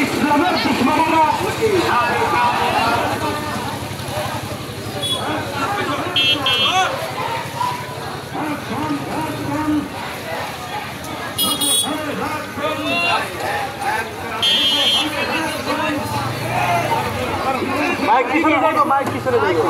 ইসলামের দুশ্মনেরা মাইক পিছনে দেখো, মাইক পিছনে দেখো।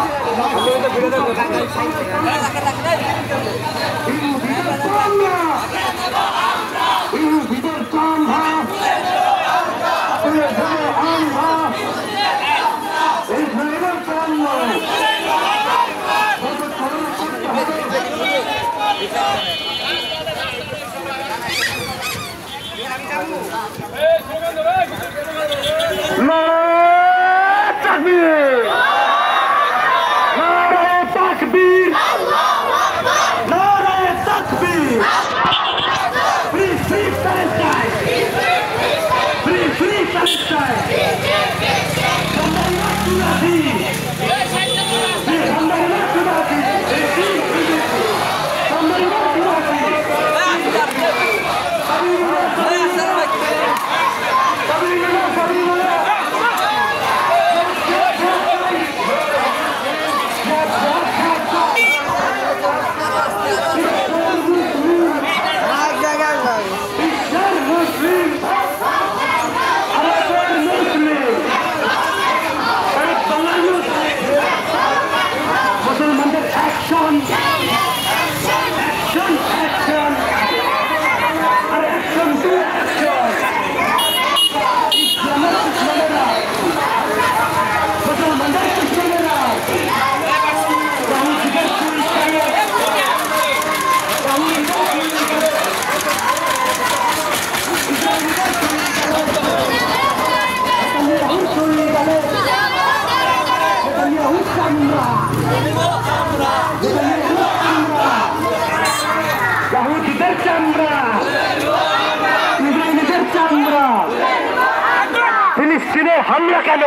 ফিলিস্তিনে হামলা কেন?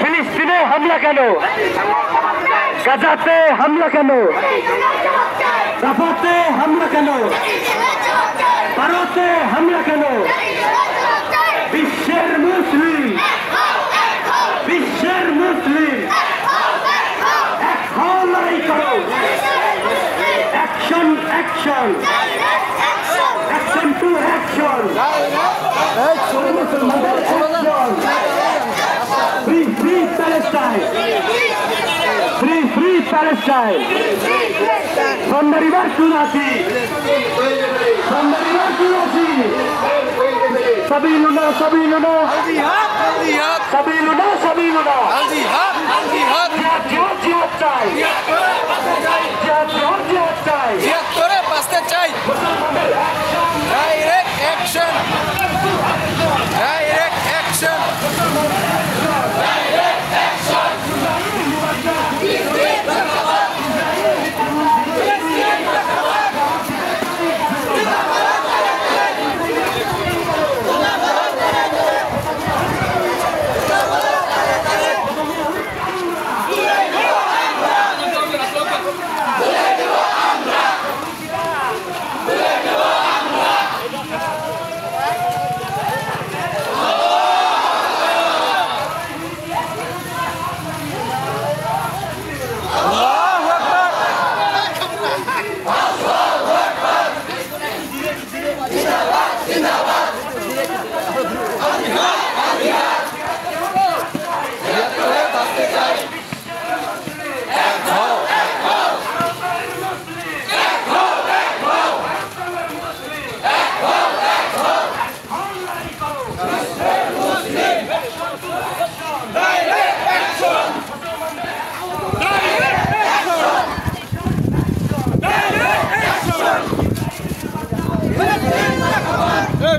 ফিলিস্তিনে হামলা কেন? গাজাতে হামলা কেন? রাফাতে হামলা কেন? ভারতে হামলা কেন? বিশ্বের মুসলিম, বিশ্বের মুসলিম এখন লড়াই করো। Action, action, action to action. Free free Palestine, free free Palestine. Sondarivar Sunati, Sondarivar Sunati. Sabiluna, Sabiluna, Sabiluna, Sabiluna. Jihad, jihad, jihad chai. Jihad, jihad, jihad chai. Jihad kore baste chai. Direct action. Direct action. Direct action.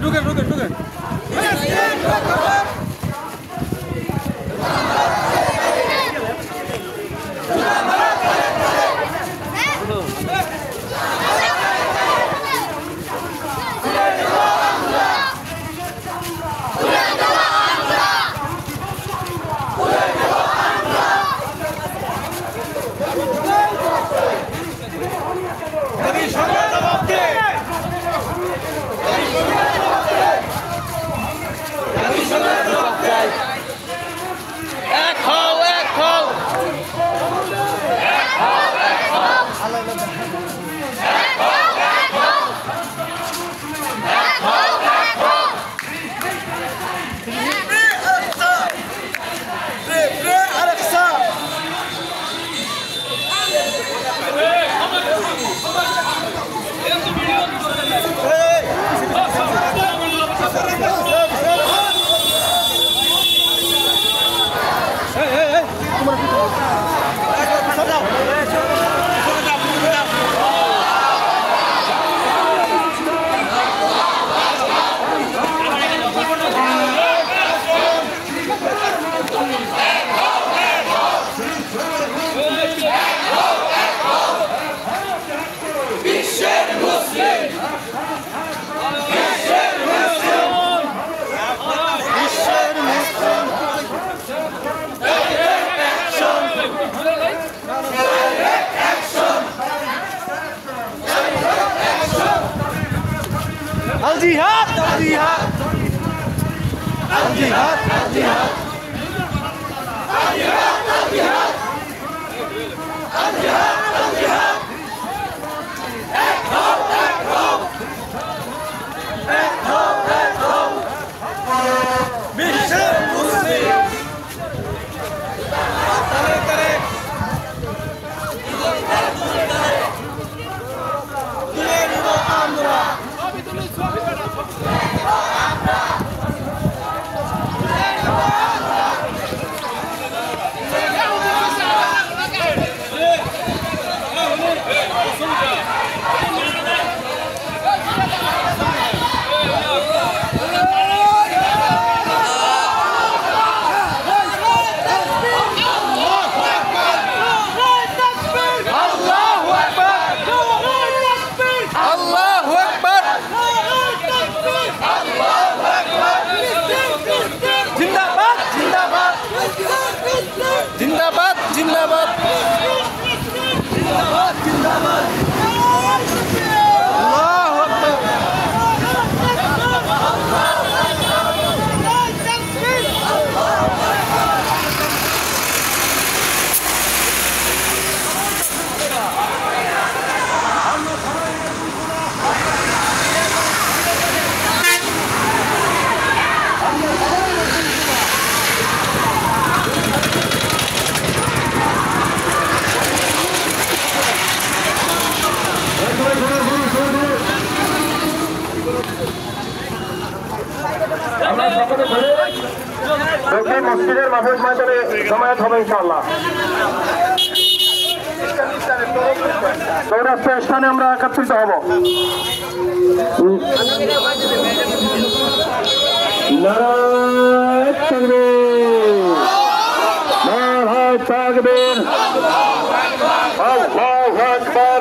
ঢুকেন সরকার জবাব দে। জিহাদ আল জিহাদ আল জিহাদ আল জিহাদ জিন্দাবাদ জিন্দাবাদ জিন্দাবাদ জিন্দাবাদ আল্লাহু আকবার মসজিদের মাহফিল ময়দানে জমায়েত হবে ইনশাআল্লাহ। চৌরাস্তা স্থানে আমরা একত্রিত হব। নারায়ে তাকবীর, নারায়ে তাকবীর, আল্লাহু আকবার,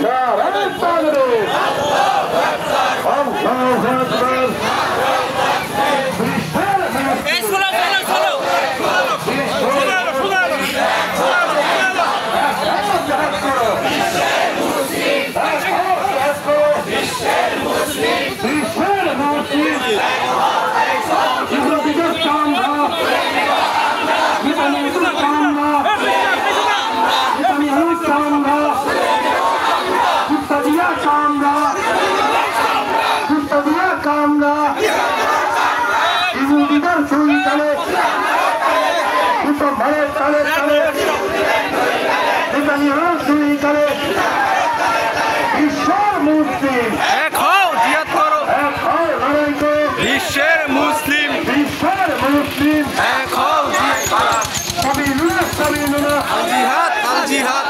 নারায়ে তাকবীর, আল্লাহু আকবার। বিশ্বের মুসলিম এক হও আল জিহাদ আল জিহাদ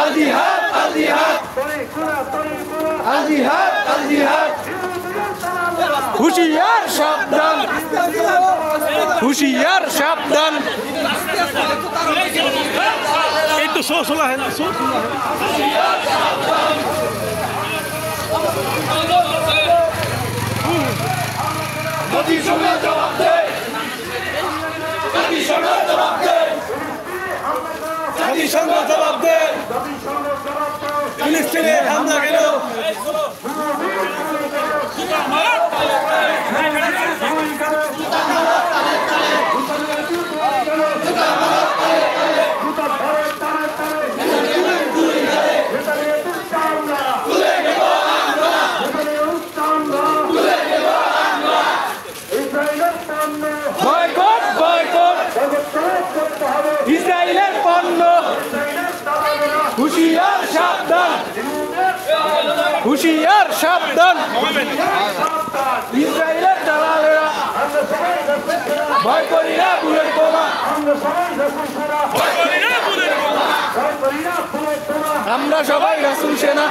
আল জিহাদ আল জিহাদ আল জিহাদ আল জিহাদ হুশিয়ার সাবধান হুশিয়ার সাবধান এই তো সোলা है ना গতি সময় জবাব দে গতি সময় জবাব দে গতি সময় জবাব দে ফিলিস্তিনে হামলা কেন বয়কট বয়কট ইসরায়েলের পণ্য হুশিয়ার সাবধান হুশিয়ার সাবধান ইসরায়েলের দালালেরা ভয় করি না বুলেট বোমা আমরা সবাই রাসূল সেনা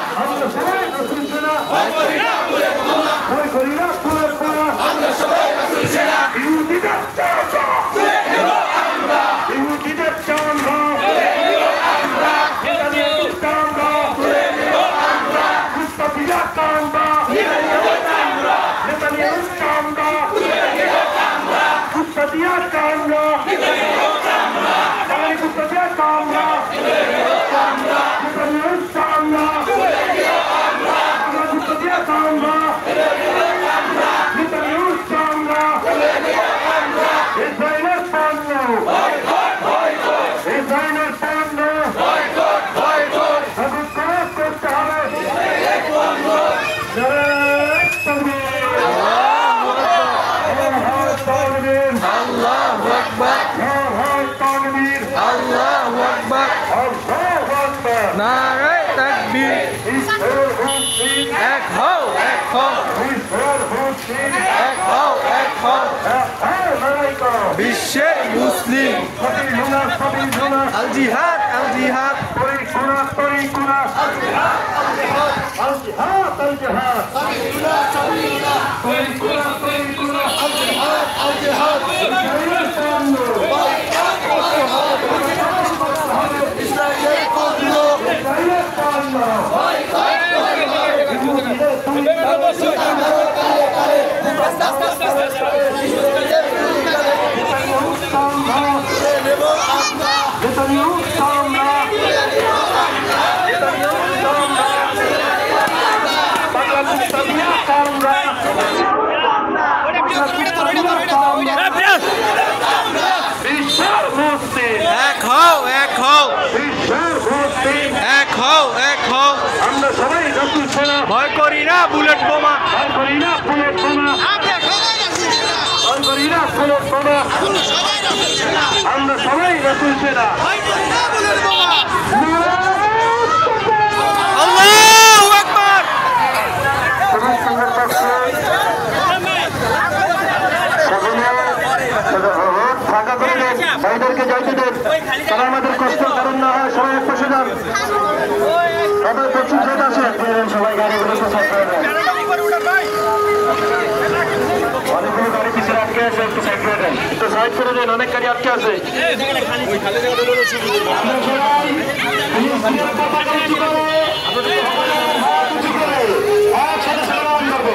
নারায়ে তাকবীর এক হও এক হও এক হও এক হও বিশ্বের মুসলিম আল জিহাদ আল জিহাদ এক হও এক হও এক হও এক হও আমরা সবাই রাসূল সেনা ভয় করি না বুলেট বোমা ভয় করি না বুলেট বোমা ভয় করি না বুলেট বোমা আমরা সবাই রাসূল সেনা আল্লাহু আকবার ফাঁকা করে দেন ভাইদেরকে যাইতে দেন তারা আমাদের কষ্ট কারণ না হয় সবাই এক পাশে যান সবাই প্রচুর জেট আছে সবাই গাড়িগুলোকে সাইড করে দেন অনেকগুলো গাড়ি পিছনে আটকে আছে একটু সাইড করে দেন একটু সাইড করে দেন অনেক গাড়ি আটকে আছে একসাথে সালাম করবো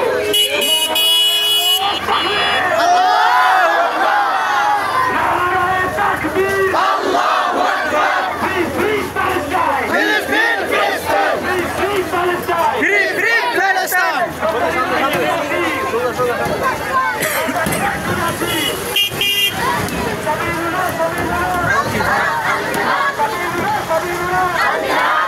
Yeah.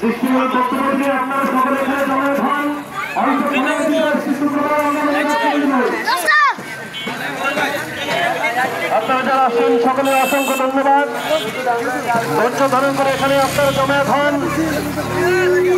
দৃষ্টিমূলক বক্তব্য দিয়ে আপনারা সকলে এখানে জমায়েত হন। আপনারা যারা আসছেন সকলের অসংখ্য ধন্যবাদ। ধৈর্য ধারণ করে এখানে আপনারা জমায়েত হন।